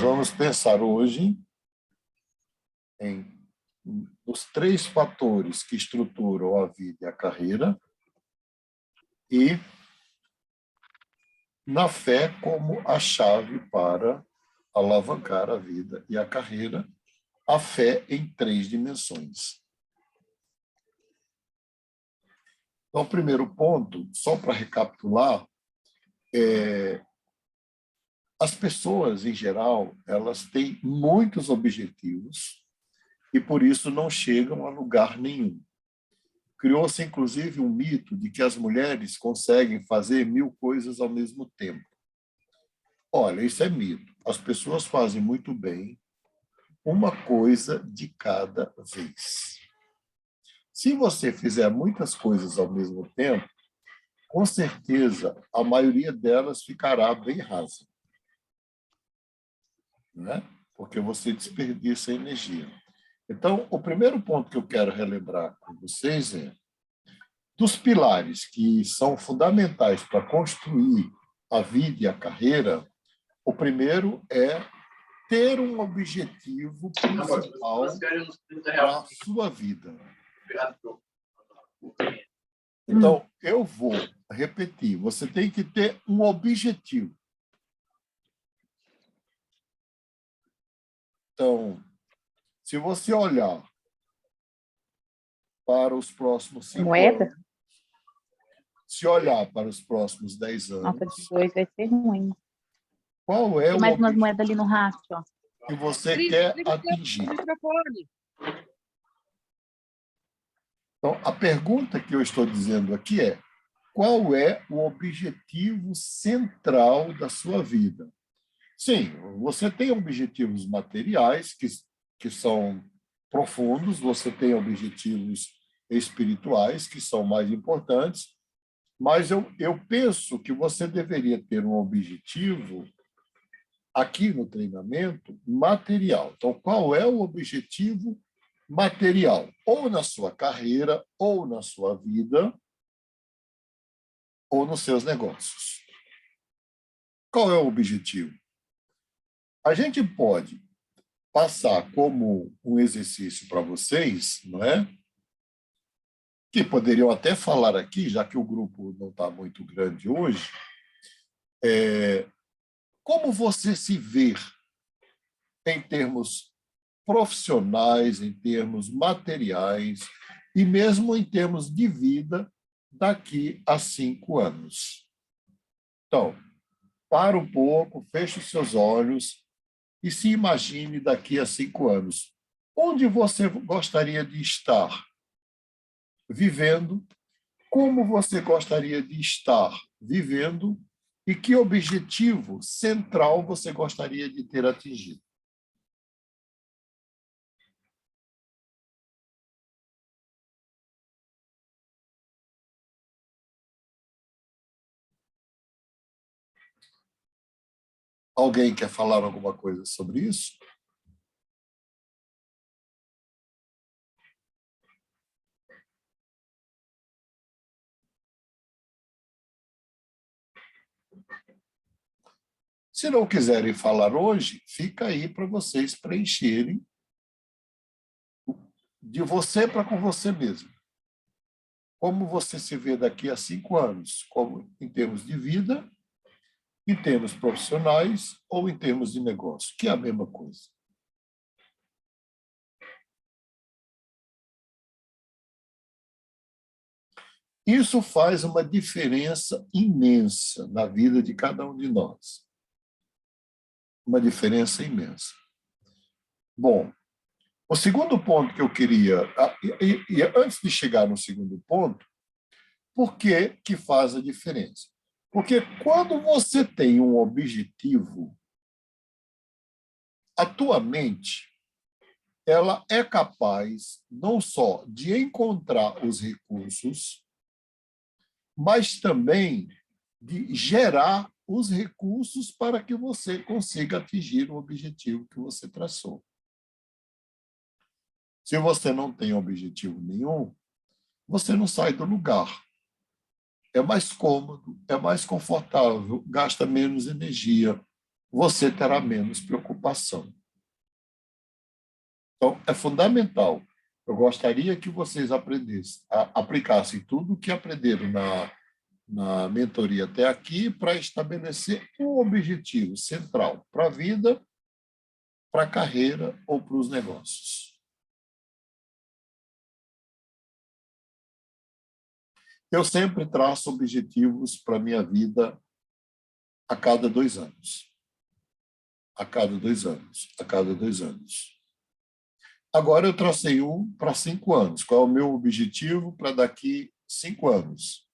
Vamos pensar hoje nos 3 fatores que estruturam a vida e a carreira e na fé como a chave para alavancar a vida e a carreira, a fé em 3 dimensões. Então, o primeiro ponto, só para recapitular, as pessoas, em geral, elas têm muitos objetivos e, por isso, não chegam a lugar nenhum. Criou-se, inclusive, um mito de que as mulheres conseguem fazer 1000 coisas ao mesmo tempo. Olha, isso é mito. As pessoas fazem muito bem uma coisa de cada vez. Se você fizer muitas coisas ao mesmo tempo, com certeza, a maioria delas ficará bem rasa, né? Porque você desperdiça energia. Então, o primeiro ponto que eu quero relembrar com vocês é dos pilares que são fundamentais para construir a vida e a carreira, o primeiro é ter um objetivo principal na sua vida. Então, eu vou repetir, você tem que ter um objetivo. Então, se você olhar para os próximos 5 anos, se olhar para os próximos 10 anos... Nossa, de 2 vai ser ruim. Qual é tem mais umas moedas ali no rastro, ó, que você quer atingir? Então, a pergunta que eu estou dizendo aqui é: qual é o objetivo central da sua vida? Sim, você tem objetivos materiais que são profundos, você tem objetivos espirituais que são mais importantes, mas eu penso que você deveria ter um objetivo aqui no treinamento material. Então, qual é o objetivo material? Ou na sua carreira, ou na sua vida, ou nos seus negócios. Qual é o objetivo? A gente pode passar como um exercício para vocês, não é? Que poderiam até falar aqui, já que o grupo não está muito grande hoje, como você se vê em termos profissionais, em termos materiais e mesmo em termos de vida daqui a 5 anos. Então, para um pouco, feche os seus olhos e se imagine daqui a 5 anos. Onde você gostaria de estar vivendo? Como você gostaria de estar vivendo? E que objetivo central você gostaria de ter atingido? Alguém quer falar alguma coisa sobre isso? Se não quiserem falar hoje, fica aí para vocês preencherem de você para com você mesmo. Como você se vê daqui a 5 anos? Como em termos de vida, em termos profissionais ou em termos de negócio, que é a mesma coisa. Isso faz uma diferença imensa na vida de cada um de nós. Uma diferença imensa. Bom, o segundo ponto que eu queria... E antes de chegar no segundo ponto, por que que faz a diferença? Porque quando você tem um objetivo, a tua mente ela é capaz não só de encontrar os recursos, mas também de gerar os recursos para que você consiga atingir o objetivo que você traçou. Se você não tem objetivo nenhum, você não sai do lugar. É mais cômodo, é mais confortável, gasta menos energia, você terá menos preocupação. Então, é fundamental. Eu gostaria que vocês aplicassem tudo o que aprenderam na mentoria até aqui para estabelecer um objetivo central para a vida, para a carreira ou para os negócios. Eu sempre traço objetivos para a minha vida a cada 2 anos. A cada 2 anos. A cada 2 anos. Agora eu tracei um para 5 anos. Qual é o meu objetivo para daqui 5 anos?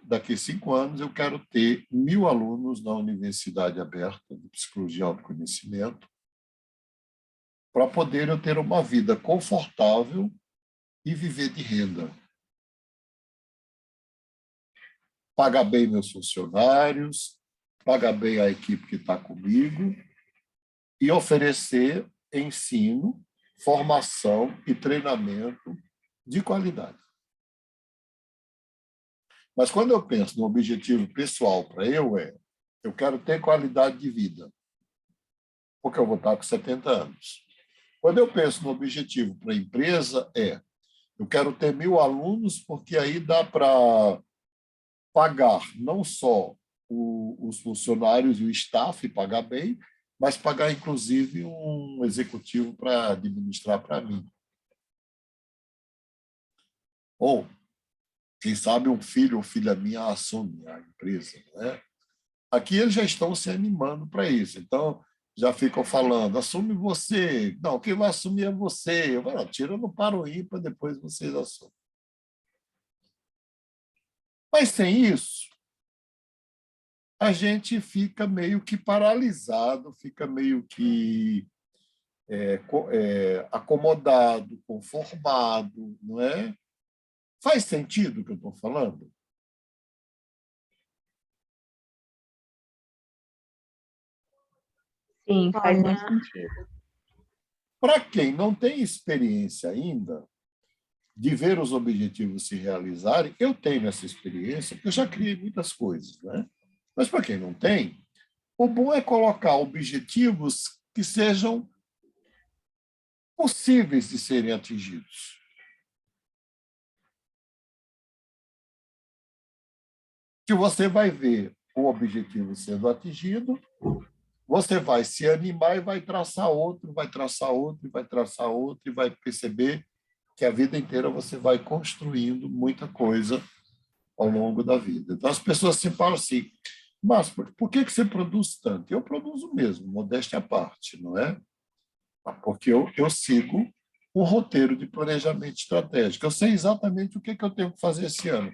Daqui 5 anos eu quero ter 1.000 alunos na Universidade Aberta de Psicologia e Autoconhecimento para poder eu ter uma vida confortável e viver de renda. Pagar bem meus funcionários, pagar bem a equipe que está comigo e oferecer ensino, formação e treinamento de qualidade. Mas quando eu penso no objetivo pessoal para eu quero ter qualidade de vida, porque eu vou estar com 70 anos. Quando eu penso no objetivo para a empresa, eu quero ter 1.000 alunos, porque aí dá para pagar não só os funcionários e o staff, pagar bem, mas pagar, inclusive, um executivo para administrar para mim. Ou, quem sabe, um filho ou filha minha assume a empresa. Né? Aqui eles já estão se animando para isso. Então, já ficam falando, assume você. Não, quem vai assumir é você. Eu falo, tira no paro ímpar, depois vocês assumem. Mas sem isso, a gente fica meio que paralisado, fica meio que acomodado, conformado, não é? Faz sentido o que eu estou falando? Sim, faz muito Olha, sentido. Para quem não tem experiência ainda de ver os objetivos se realizarem, eu tenho essa experiência, porque eu já criei muitas coisas, né? Mas para quem não tem, o bom é colocar objetivos que sejam possíveis de serem atingidos. Que você vai ver o objetivo sendo atingido, você vai se animar e vai traçar outro, vai traçar outro, vai traçar outro, e vai perceber que a vida inteira você vai construindo muita coisa ao longo da vida. Então, as pessoas se falam assim, mas por que você produz tanto? Eu produzo mesmo, modéstia à parte, não é? Porque eu sigo um roteiro de planejamento estratégico. Eu sei exatamente o que eu tenho que fazer esse ano.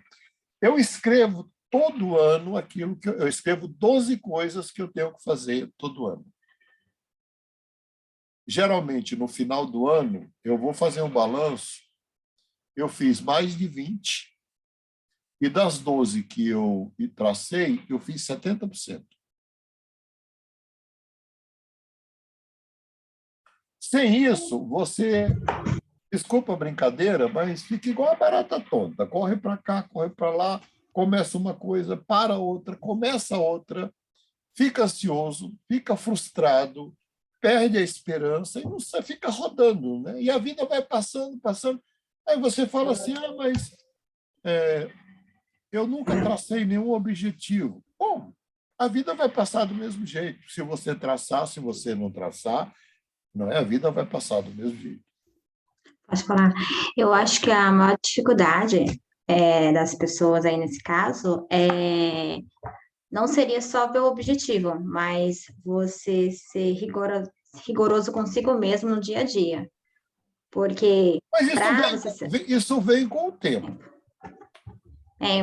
Eu escrevo todo ano aquilo que eu escrevo 12 coisas que eu tenho que fazer todo ano. Geralmente, no final do ano, eu vou fazer um balanço, eu fiz mais de 20, e das 12 que eu tracei, eu fiz 70%. Sem isso, você, desculpa a brincadeira, mas fica igual a barata tonta. Corre para cá, corre para lá, começa uma coisa, para outra, começa outra, fica ansioso, fica frustrado, perde a esperança e você fica rodando, né? E a vida vai passando, passando. Aí você fala assim, mas eu nunca tracei nenhum objetivo. Bom, a vida vai passar do mesmo jeito. Se você traçar, se você não traçar, não é? A vida vai passar do mesmo jeito. posso falar? Eu acho que a maior dificuldade das pessoas aí nesse caso não seria só ver o objetivo, mas você ser rigoroso consigo mesmo no dia a dia. Porque Mas para você ser. isso vem com o tempo.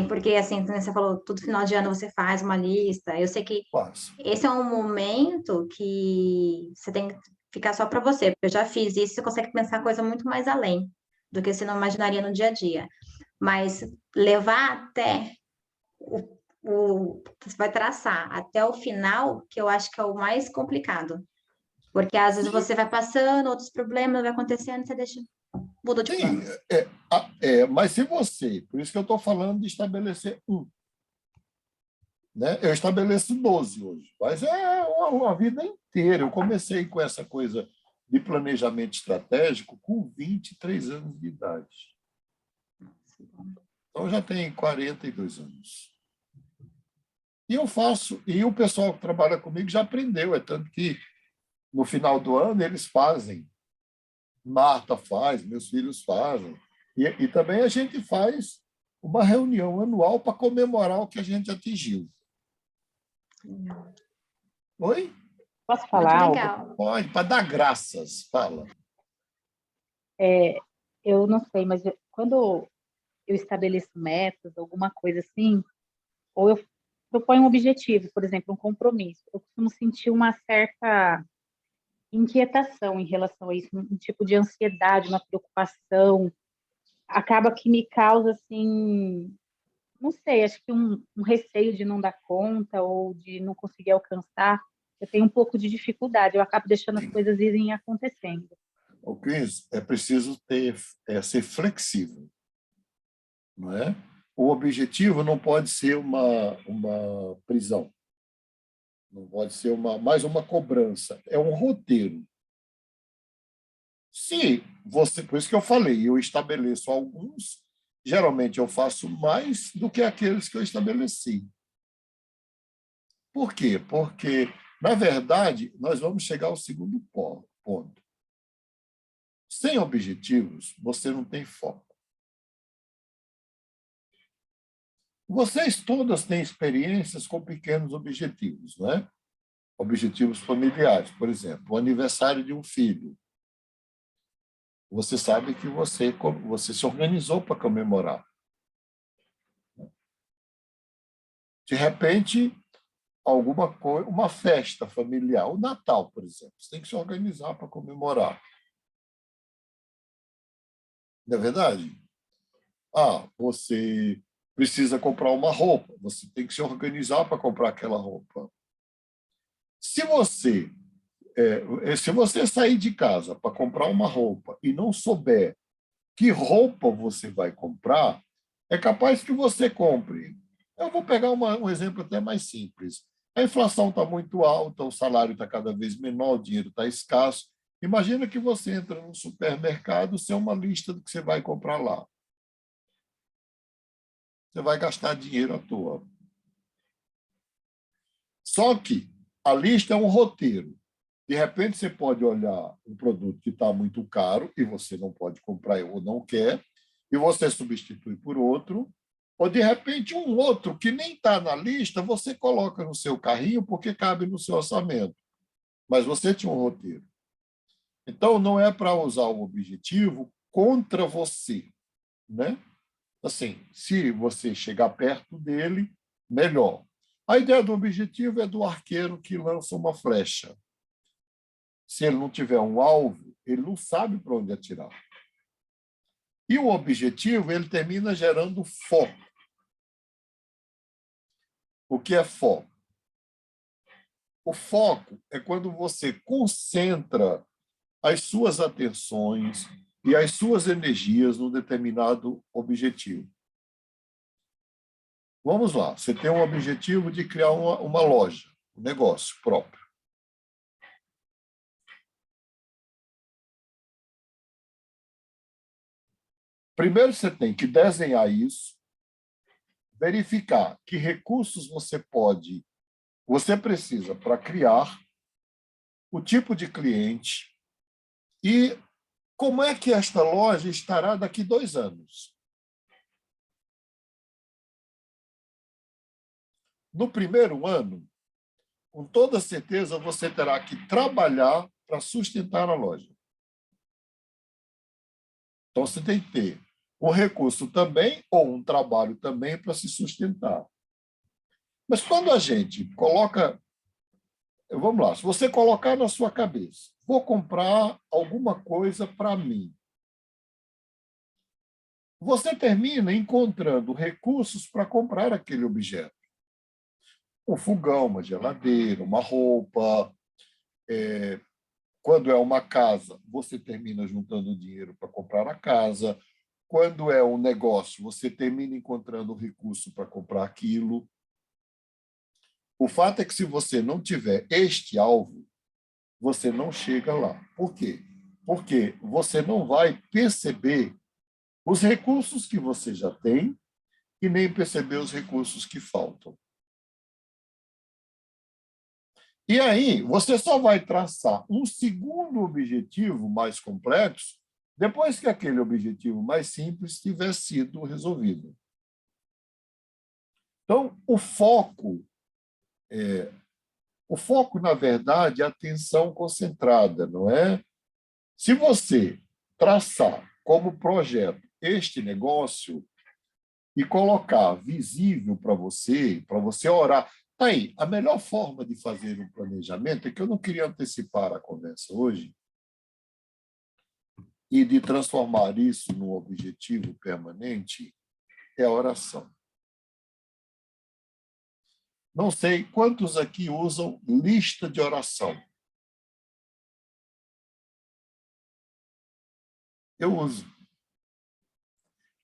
Porque assim, como você falou, todo final de ano você faz uma lista. Eu sei que Quase. esse é um momento que você tem que ficar só para você, porque eu já fiz isso, você consegue pensar coisa muito mais além do que você não imaginaria no dia a dia. Mas levar até você vai traçar até o final, que eu acho que é o mais complicado. Porque às vezes você vai passando, outros problemas vai acontecendo, você muda de plano. Sim, mas se você, por isso que eu estou falando de estabelecer um. né? Eu estabeleço 12 hoje, mas é uma vida inteira. Eu comecei com essa coisa de planejamento estratégico com 23 anos de idade. Então, já tem 42 anos. E eu faço, e o pessoal que trabalha comigo já aprendeu, é tanto que no final do ano eles fazem, Marta faz, meus filhos fazem, e também a gente faz uma reunião anual para comemorar o que a gente atingiu. Oi? Posso Muito falar algo? legal. Pode, para dar graças, fala. Eu não sei, mas quando eu estabeleço metas, alguma coisa assim, ou eu proponho um objetivo, por exemplo, um compromisso, eu costumo sentir uma certa inquietação em relação a isso, um tipo de ansiedade, uma preocupação, acaba que me causa, assim, não sei, acho que um receio de não dar conta ou de não conseguir alcançar. Eu tenho um pouco de dificuldade, eu acabo deixando as coisas irem acontecendo. O Cris, é preciso ser flexível, não é? O objetivo não pode ser uma prisão, não pode ser mais uma cobrança, é um roteiro. Se você, por isso que eu falei, eu estabeleço alguns, geralmente eu faço mais do que aqueles que eu estabeleci. Por quê? Porque, na verdade, nós vamos chegar ao segundo ponto. Sem objetivos, você não tem foco. Vocês todas têm experiências com pequenos objetivos, não é? Objetivos familiares, por exemplo, o aniversário de um filho. Você sabe que você se organizou para comemorar. De repente, alguma coisa, uma festa familiar, o Natal, por exemplo, você tem que se organizar para comemorar. Não é verdade? Você precisa comprar uma roupa, você tem que se organizar para comprar aquela roupa. Se você se você sair de casa para comprar uma roupa e não souber que roupa você vai comprar, é capaz que você compre. Eu vou pegar um exemplo até mais simples. A inflação está muito alta, o salário está cada vez menor, o dinheiro está escasso. Imagina que você entra num supermercado, sem uma lista do que você vai comprar lá. Você vai gastar dinheiro à toa. Só que a lista é um roteiro. De repente, você pode olhar um produto que está muito caro e você não pode comprar ou não quer, e você substitui por outro, ou, de repente, um outro que nem está na lista, você coloca no seu carrinho porque cabe no seu orçamento. Mas você tinha um roteiro. Então, não é para usar o objetivo contra você, né? Assim, se você chegar perto dele, melhor. A ideia do objetivo é do arqueiro que lança uma flecha. Se ele não tiver um alvo, ele não sabe para onde atirar. E o objetivo, ele termina gerando foco. O que é foco? O foco é quando você concentra as suas atenções e as suas energias num determinado objetivo. Vamos lá, você tem um objetivo de criar uma loja, um negócio próprio. Primeiro você tem que desenhar isso, verificar que recursos você precisa para criar, o tipo de cliente e como é que esta loja estará daqui 2 anos. No primeiro ano, com toda certeza, você terá que trabalhar para sustentar a loja. Então, você tem que ter um recurso também ou um trabalho também para se sustentar. Mas quando a gente coloca... Vamos lá, se você colocar na sua cabeça, vou comprar alguma coisa para mim, você termina encontrando recursos para comprar aquele objeto. Um fogão, uma geladeira, uma roupa. Quando é uma casa, você termina juntando dinheiro para comprar a casa. Quando é um negócio, você termina encontrando recurso para comprar aquilo. O fato é que se você não tiver este alvo, você não chega lá. Por quê? Porque você não vai perceber os recursos que você já tem e nem perceber os recursos que faltam. E aí, você só vai traçar um segundo objetivo mais complexo depois que aquele objetivo mais simples tiver sido resolvido. Então, o foco, na verdade, é a atenção concentrada, não é? Se você traçar como projeto este negócio e colocar visível para você orar. Aí, a melhor forma de fazer um planejamento é que eu não queria antecipar a conversa hoje e de transformar isso num objetivo permanente é a oração. Não sei quantos aqui usam lista de oração. Eu uso.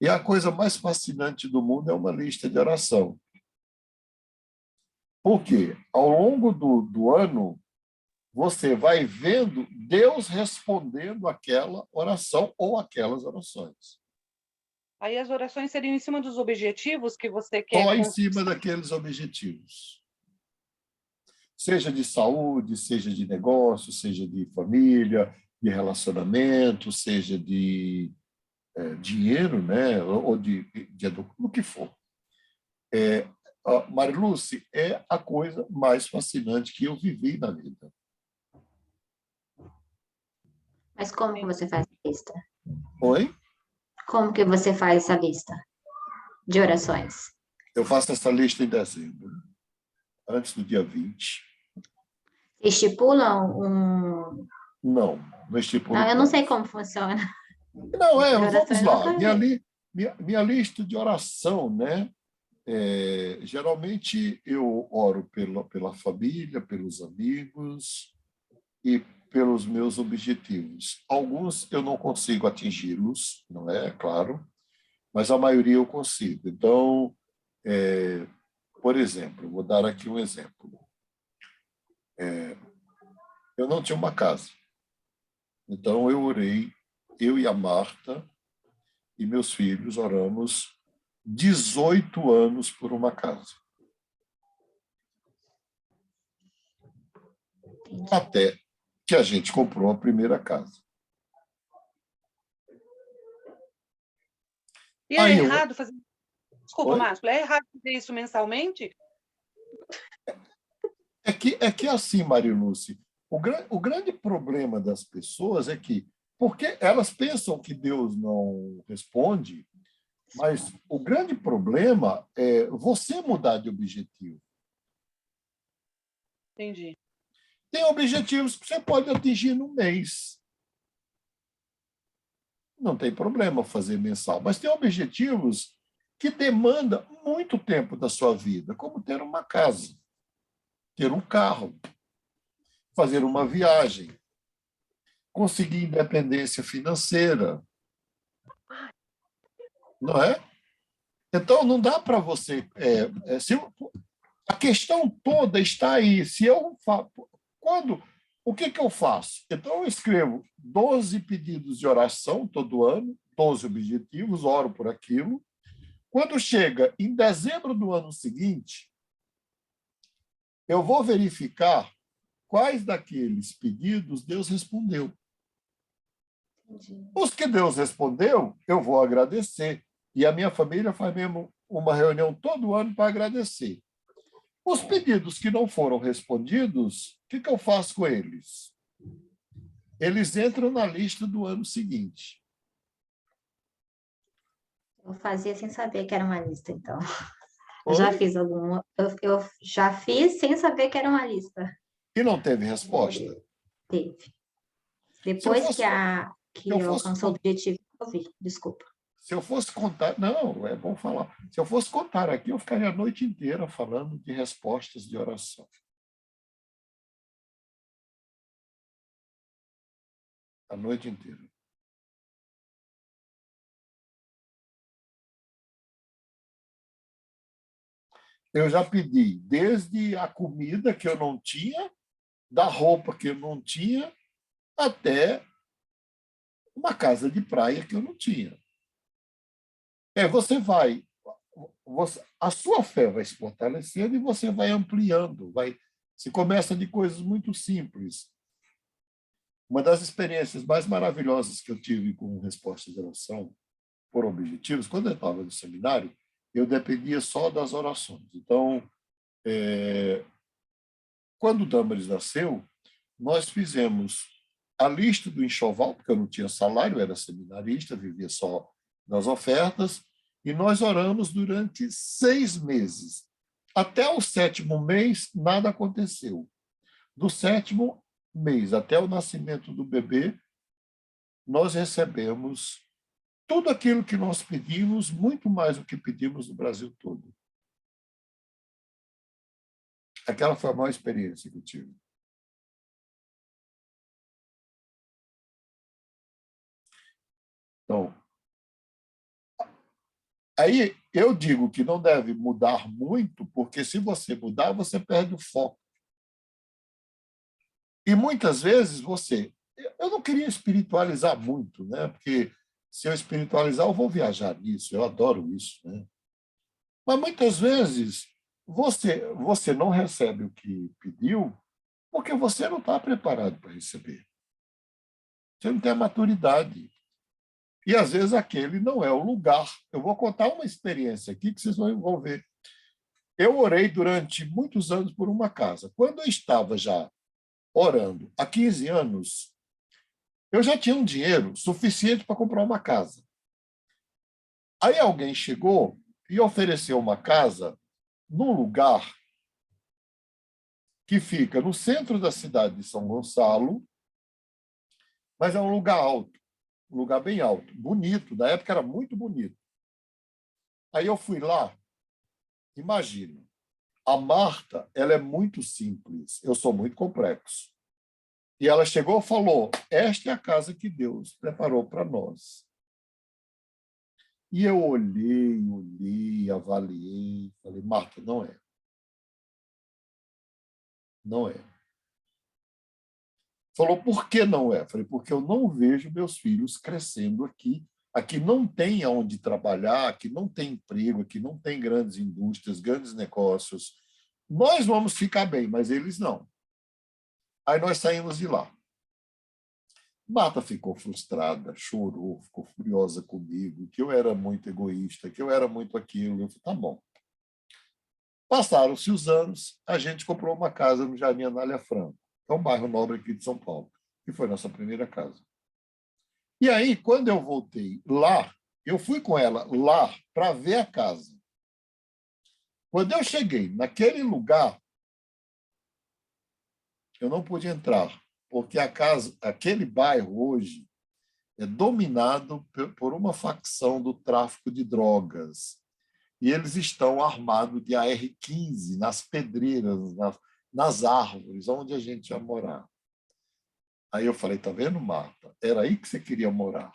E a coisa mais fascinante do mundo é uma lista de oração. Por quê? Ao longo do ano, você vai vendo Deus respondendo aquela oração ou aquelas orações. Aí as orações seriam em cima dos objetivos que você quer Só em cima daqueles objetivos. Seja de saúde, seja de negócio, seja de família, de relacionamento, seja de dinheiro, né? Ou o que for. Mariluce, é a coisa mais fascinante que eu vivi na vida. Mas como que você faz a lista? Oi? Como que você faz essa lista de orações? Eu faço essa lista em dezembro, antes do dia 20. Estipulam um... Não estipulo. Não, eu não sei como funciona. Não, De vamos oração eu lá. nunca vi. Minha lista de oração, né? Geralmente eu oro pela família, pelos amigos e pelos meus objetivos. Alguns eu não consigo atingi-los, não é? Claro, mas a maioria eu consigo. Então, por exemplo, vou dar aqui um exemplo. Eu não tinha uma casa. Então, eu orei, eu e a Marta e meus filhos oramos 18 anos por uma casa. Até que a gente comprou a primeira casa. E é errado fazer... Desculpa, Oi? Márcio, é errado fazer isso mensalmente? É que assim, Marilúcia, o grande problema das pessoas é que, porque elas pensam que Deus não responde, mas o grande problema é você mudar de objetivo. Entendi. Tem objetivos que você pode atingir no mês. Não tem problema fazer mensal, mas tem objetivos que demandam muito tempo da sua vida, como ter uma casa, ter um carro, fazer uma viagem, conseguir independência financeira. Não é? Então, não dá para você... a questão toda está aí. Se eu o que eu faço? Então, eu escrevo 12 pedidos de oração todo ano, 12 objetivos, oro por aquilo. Quando chega em dezembro do ano seguinte, eu vou verificar quais daqueles pedidos Deus respondeu. Os que Deus respondeu, eu vou agradecer. E a minha família faz mesmo uma reunião todo ano para agradecer. Os pedidos que não foram respondidos, o que eu faço com eles? Eles entram na lista do ano seguinte. Eu fazia sem saber que era uma lista, então. Eu Oi? já fiz alguma. Eu já fiz sem saber que era uma lista. E não teve resposta? Teve. Se eu Depois fosse, que alcançou o objetivo, eu vi. Desculpa. se eu fosse contar... Não, é bom falar. Se eu fosse contar aqui, eu ficaria a noite inteira falando de respostas de oração. A noite inteira. Eu já pedi desde a comida que eu não tinha, da roupa que eu não tinha, até uma casa de praia que eu não tinha. Você vai, a sua fé vai se fortalecendo e você vai ampliando, se começa de coisas muito simples. Uma das experiências mais maravilhosas que eu tive com resposta de oração por objetivos, quando eu estava no seminário, eu dependia só das orações. Então, quando o Damaris nasceu, nós fizemos a lista do enxoval, porque eu não tinha salário, eu era seminarista, vivia só das ofertas, e nós oramos durante 6 meses. Até o 7º mês, nada aconteceu. Do 7º mês até o nascimento do bebê, nós recebemos tudo aquilo que nós pedimos, muito mais do que pedimos no Brasil todo. Aquela foi a maior experiência que eu tive. Então, aí eu digo que não deve mudar muito, porque se você mudar, você perde o foco. E muitas vezes você... Eu não queria espiritualizar muito, né? Porque se eu espiritualizar, eu vou viajar nisso, eu adoro isso, né? Mas muitas vezes você não recebe o que pediu porque você não está preparado para receber. Você não tem a maturidade. E, às vezes, aquele não é o lugar. Eu vou contar uma experiência aqui que vocês vão ver. Eu orei durante muitos anos por uma casa. Quando eu estava já orando há 15 anos, eu já tinha um dinheiro suficiente para comprar uma casa. Aí alguém chegou e ofereceu uma casa num lugar que fica no centro da cidade de São Gonçalo, mas é um lugar alto, um lugar bem alto, bonito. Na época era muito bonito. Aí eu fui lá, imagina, a Marta, ela é muito simples, eu sou muito complexo. E ela chegou e falou, esta é a casa que Deus preparou para nós. E eu olhei, avaliei, falei, Marta, não é. Não é. Falou, por que não é? Falei, porque eu não vejo meus filhos crescendo aqui. Aqui não tem onde trabalhar, aqui não tem emprego, aqui não tem grandes indústrias, grandes negócios. Nós vamos ficar bem, mas eles não. Aí nós saímos de lá. Marta ficou frustrada, chorou, ficou furiosa comigo, que eu era muito egoísta, que eu era muito aquilo. Eu falei, tá bom. Passaram-se os anos, a gente comprou uma casa no Jardim Anália Franco, que é um bairro nobre aqui de São Paulo, que foi nossa primeira casa. E aí, quando eu voltei lá, eu fui com ela lá para ver a casa. Quando eu cheguei naquele lugar, eu não pude entrar, porque a casa, aquele bairro hoje é dominado por uma facção do tráfico de drogas. E eles estão armados de AR-15 nas pedreiras, nas árvores, onde a gente ia morar. Aí eu falei, tá vendo, Marta? Era aí que você queria morar.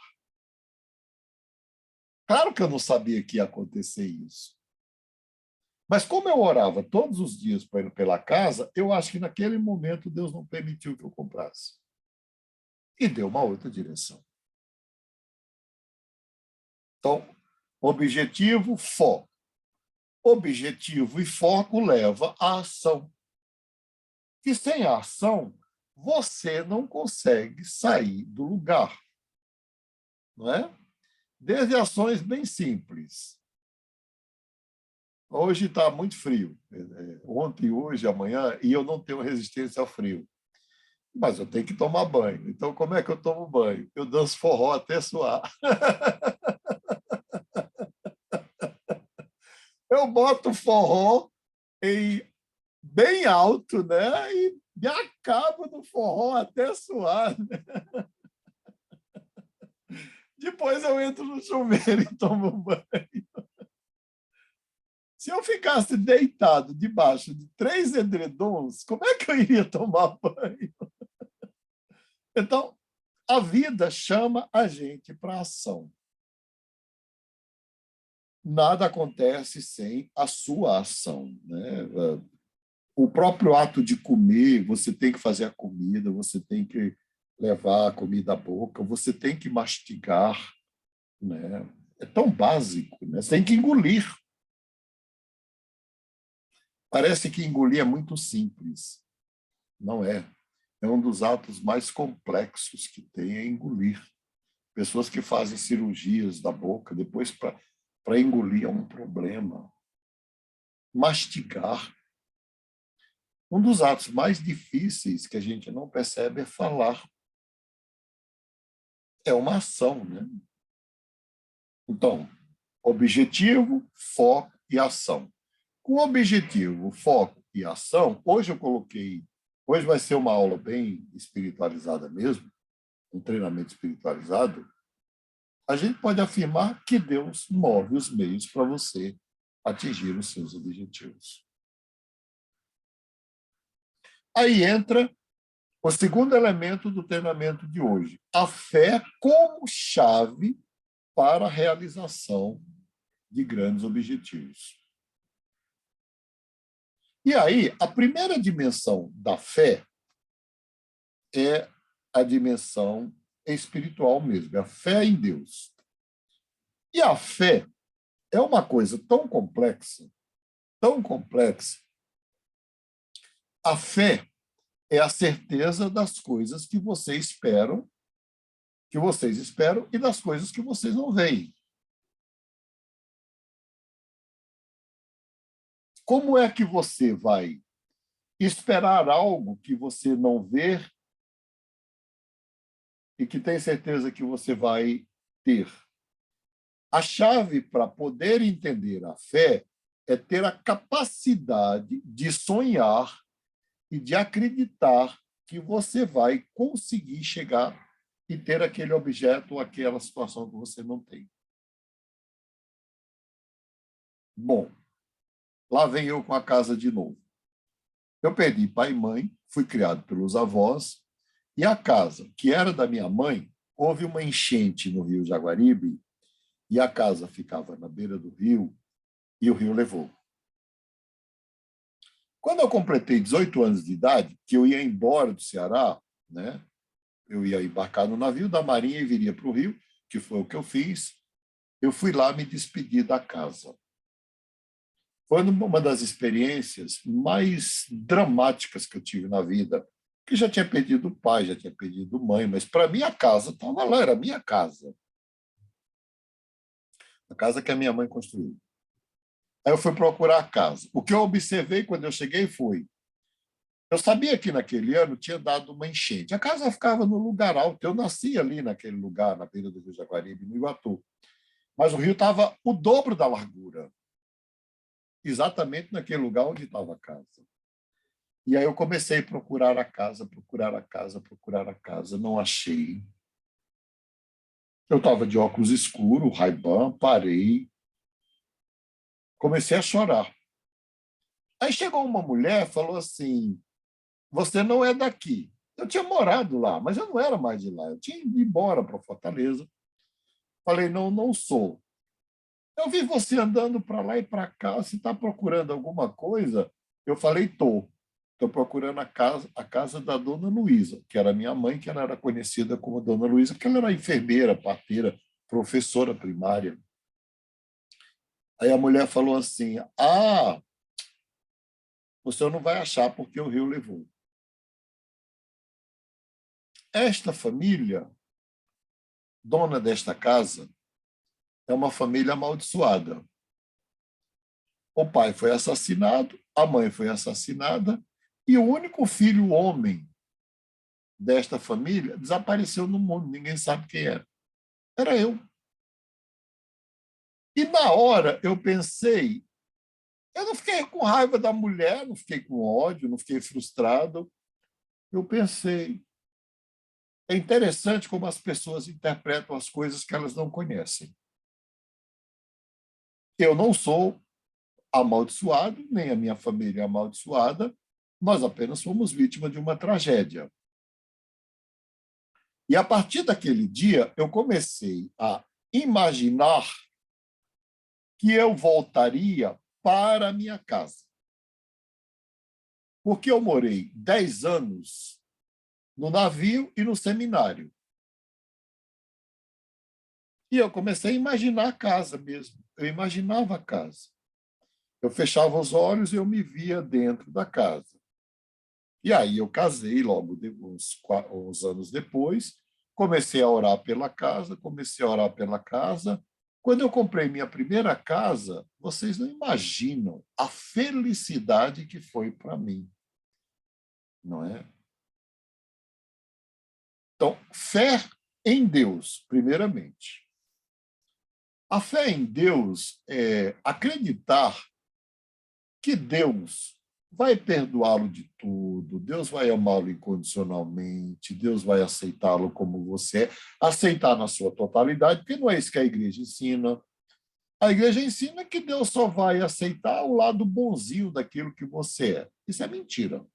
Claro que eu não sabia que ia acontecer isso. Mas como eu orava todos os dias pela casa, eu acho que naquele momento Deus não permitiu que eu comprasse. E deu uma outra direção. Então, objetivo, foco. Objetivo e foco leva à ação. E sem a ação, você não consegue sair do lugar. Não é? Desde ações bem simples. Hoje está muito frio. Ontem, hoje, amanhã, e eu não tenho resistência ao frio. Mas eu tenho que tomar banho. Então, como é que eu tomo banho? Eu danço forró até suar. Eu boto forró bem alto, né? E me acabo no forró até suar. Né? Depois eu entro no chuveiro e tomo banho. Se eu ficasse deitado debaixo de 3 edredons, como é que eu iria tomar banho? Então, a vida chama a gente para a ação. nada acontece sem a sua ação, né? O próprio ato de comer, você tem que fazer a comida, você tem que levar a comida à boca, você tem que mastigar, né? É tão básico, né? Você tem que engolir. Parece que engolir é muito simples. Não é. É um dos atos mais complexos que tem, é engolir. Pessoas que fazem cirurgias da boca, depois para engolir é um problema. Mastigar. Um dos atos mais difíceis que a gente não percebe é falar. É uma ação, né? Então, objetivo, foco e ação. Com objetivo, foco e ação, hoje vai ser uma aula bem espiritualizada mesmo, um treinamento espiritualizado, a gente pode afirmar que Deus move os meios para você atingir os seus objetivos. Aí entra o segundo elemento do treinamento de hoje, a fé como chave para a realização de grandes objetivos. E aí, a primeira dimensão da fé é a dimensão espiritual mesmo, é a fé em Deus. E a fé é uma coisa tão complexa. A fé é a certeza das coisas que vocês esperam e das coisas que vocês não veem. Como é que você vai esperar algo que você não vê e que tem certeza que você vai ter? A chave para poder entender a fé é ter a capacidade de sonhar e de acreditar que você vai conseguir chegar e ter aquele objeto ou aquela situação que você não tem. Bom, lá vem eu com a casa de novo. Eu perdi pai e mãe, fui criado pelos avós, e a casa, que era da minha mãe, houve uma enchente no Rio Jaguaribe, e a casa ficava na beira do rio, e o rio levou. Quando eu completei 18 anos de idade, que eu ia embora do Ceará, né? Eu ia embarcar no navio da Marinha e viria para o Rio, que foi o que eu fiz, eu fui lá me despedir da casa. Foi uma das experiências mais dramáticas que eu tive na vida, que já tinha perdido pai, já tinha perdido mãe, mas para mim a casa estava lá, era a minha casa. A casa que a minha mãe construiu. Aí eu fui procurar a casa. O que eu observei quando eu cheguei foi, eu sabia que naquele ano tinha dado uma enchente. A casa ficava no lugar alto, eu nasci ali naquele lugar, na beira do Rio Jaguaribe, no Iguatu. Mas o rio estava o dobro da largura, exatamente naquele lugar onde estava a casa. E aí eu comecei a procurar a casa, não achei. Eu estava de óculos escuros, Ray-Ban, parei, comecei a chorar. Aí chegou uma mulher e falou assim, você não é daqui. Eu tinha morado lá, mas eu não era mais de lá, eu tinha ido embora para Fortaleza. Falei, não, não sou. Eu vi você andando para lá e para cá, você está procurando alguma coisa? Eu falei, estou. Estou procurando a casa da Dona Luísa, que era minha mãe, que ela era conhecida como Dona Luísa, porque ela era enfermeira, parteira, professora primária. Aí a mulher falou assim, você não vai achar porque o rio levou. Esta família, dona desta casa, é uma família amaldiçoada. O pai foi assassinado, a mãe foi assassinada, e o único filho homem desta família desapareceu no mundo, ninguém sabe quem era. Era eu. E na hora eu pensei, eu não fiquei com raiva da mulher, não fiquei com ódio, não fiquei frustrado. Eu pensei, é interessante como as pessoas interpretam as coisas que elas não conhecem. Eu não sou amaldiçoado, nem a minha família é amaldiçoada, nós apenas fomos vítimas de uma tragédia. E a partir daquele dia, eu comecei a imaginar que eu voltaria para a minha casa. Porque eu morei 10 anos no navio e no seminário. E eu comecei a imaginar a casa mesmo. Eu imaginava a casa. Eu fechava os olhos e eu me via dentro da casa. E aí eu casei logo uns anos depois, comecei a orar pela casa, Quando eu comprei minha primeira casa, vocês não imaginam a felicidade que foi para mim, não é? Então, fé em Deus, primeiramente. A fé em Deus é acreditar que Deus vai perdoá-lo de tudo, Deus vai amá-lo incondicionalmente, Deus vai aceitá-lo como você é, aceitar na sua totalidade, porque não é isso que a igreja ensina. A igreja ensina que Deus só vai aceitar o lado bonzinho daquilo que você é. Isso é mentira.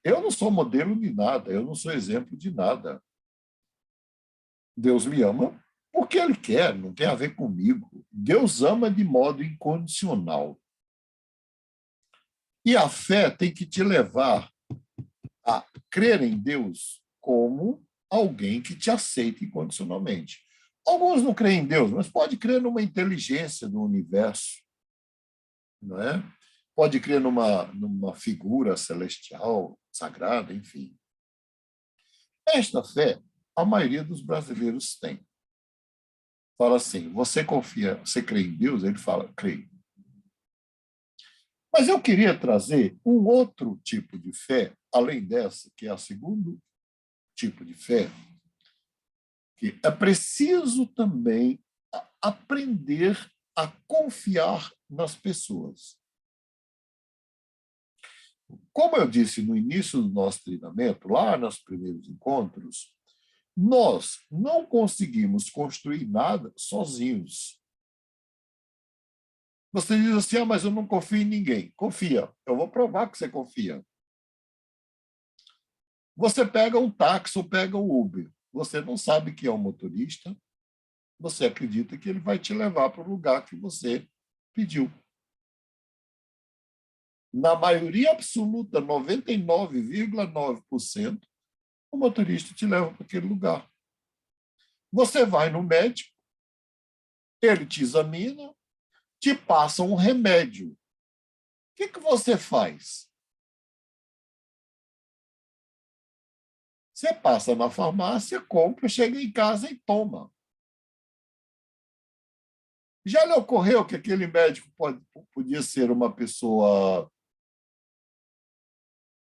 Eu não sou modelo de nada, eu não sou exemplo de nada. Deus me ama porque Ele quer, não tem a ver comigo. Deus ama de modo incondicional. E a fé tem que te levar a crer em Deus como alguém que te aceita incondicionalmente. Alguns não creem em Deus, mas pode crer numa inteligência do universo, não é? Pode crer numa figura celestial, sagrada, enfim. Esta fé, a maioria dos brasileiros tem. Fala assim, você confia, você crê em Deus? Ele fala, creio. Mas eu queria trazer um outro tipo de fé, além dessa, que é o segundo tipo de fé, que é preciso também aprender a confiar nas pessoas. Como eu disse no início do nosso treinamento, lá nos primeiros encontros, nós não conseguimos construir nada sozinhos. Você diz assim, mas eu não confio em ninguém. Confia. Eu vou provar que você confia. Você pega um táxi ou pega um Uber. Você não sabe que é um motorista. Você acredita que ele vai te levar para o lugar que você pediu. Na maioria absoluta, 99,9%, o motorista te leva para aquele lugar. Você vai no médico, ele te examina, te passa um remédio. O que você faz? Você passa na farmácia, compra, chega em casa e toma. Já lhe ocorreu que aquele médico podia ser uma pessoa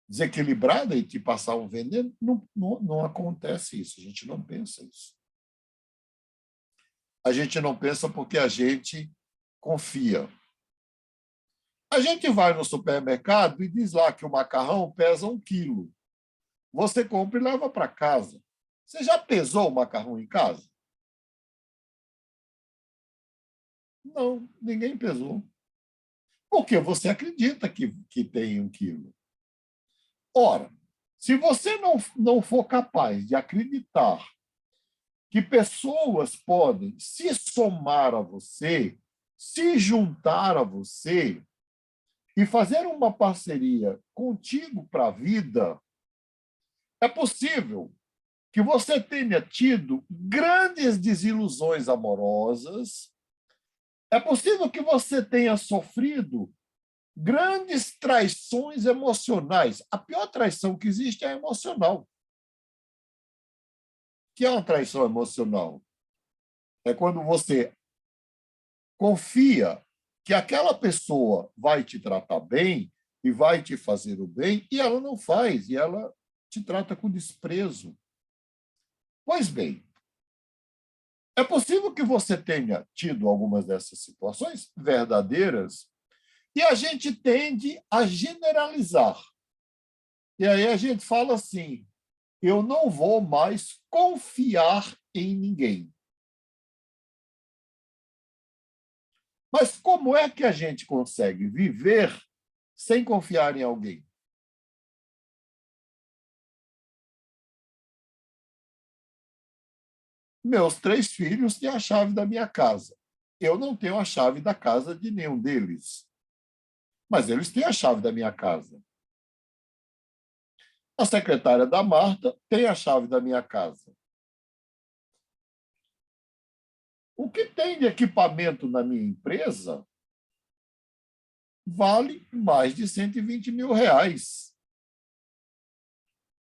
desequilibrada e te passar um veneno? Não acontece isso, a gente não pensa isso. A gente não pensa porque a gente confia. A gente vai no supermercado e diz lá que o macarrão pesa 1 quilo. Você compra e leva para casa. Você já pesou o macarrão em casa? Não, ninguém pesou. Porque você acredita que tem 1 quilo. Ora, se você não for capaz de acreditar que pessoas podem se somar a você, se juntar a você e fazer uma parceria contigo para a vida, é possível que você tenha tido grandes desilusões amorosas, é possível que você tenha sofrido grandes traições emocionais. A pior traição que existe é a emocional. O que é uma traição emocional? É quando você confia que aquela pessoa vai te tratar bem e vai te fazer o bem, e ela não faz, e ela te trata com desprezo. Pois bem, é possível que você tenha tido algumas dessas situações verdadeiras, e a gente tende a generalizar. E aí a gente fala assim, eu não vou mais confiar em ninguém. Mas como é que a gente consegue viver sem confiar em alguém? Meus 3 filhos têm a chave da minha casa. Eu não tenho a chave da casa de nenhum deles, mas eles têm a chave da minha casa. A secretária da Marta tem a chave da minha casa. O que tem de equipamento na minha empresa vale mais de 120 mil reais.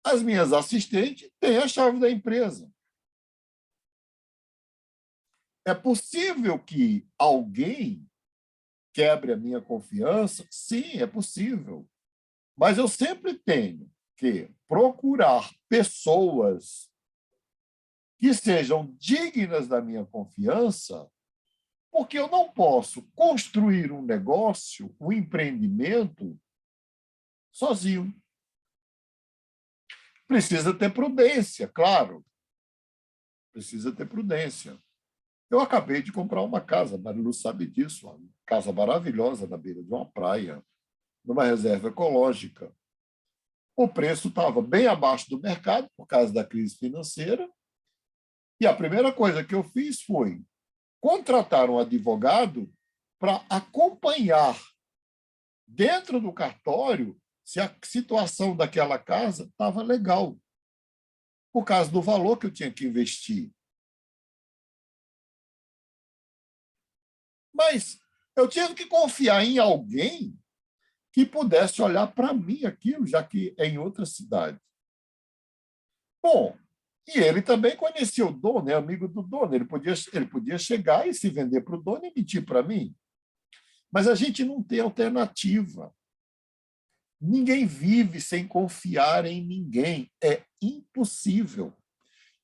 As minhas assistentes têm a chave da empresa. É possível que alguém quebre a minha confiança? Sim, é possível. Mas eu sempre tenho que procurar pessoas que sejam dignas da minha confiança, porque eu não posso construir um negócio, um empreendimento, sozinho. Precisa ter prudência, claro. Precisa ter prudência. Eu acabei de comprar uma casa, a Marilu sabe disso, uma casa maravilhosa na beira de uma praia, numa reserva ecológica. O preço estava bem abaixo do mercado, por causa da crise financeira, e a primeira coisa que eu fiz foi contratar um advogado para acompanhar dentro do cartório se a situação daquela casa estava legal, por causa do valor que eu tinha que investir. Mas eu tinha que confiar em alguém que pudesse olhar para mim aquilo, já que é em outra cidade. Bom, e ele também conhecia o dono, é amigo do dono, ele podia chegar e se vender para o dono e mentir para mim. Mas a gente não tem alternativa. Ninguém vive sem confiar em ninguém. É impossível.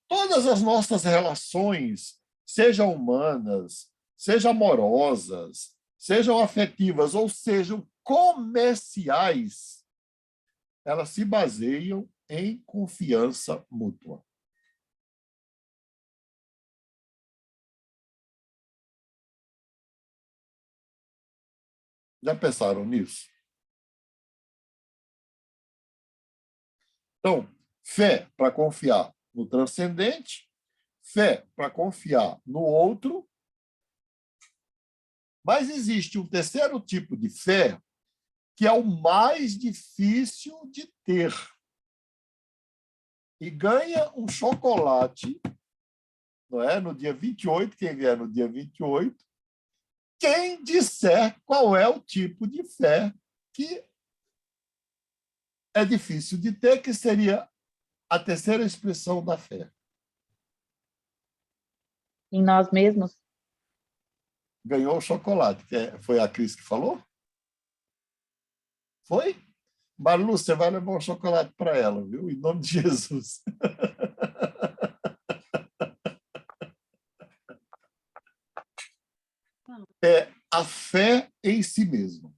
Todas as nossas relações, sejam humanas, sejam amorosas, sejam afetivas ou sejam comerciais, elas se baseiam em confiança mútua. Já pensaram nisso? Então, fé para confiar no transcendente, fé para confiar no outro, mas existe um terceiro tipo de fé que é o mais difícil de ter. E ganha um chocolate, não é? No dia 28, quem vier no dia 28, quem disser qual é o tipo de fé que é difícil de ter, que seria a terceira expressão da fé. Em nós mesmos. Ganhou o chocolate. Foi a Cris que falou? Foi? Malu, você vai levar um chocolate para ela, viu? Em nome de Jesus. É a fé em si mesmo.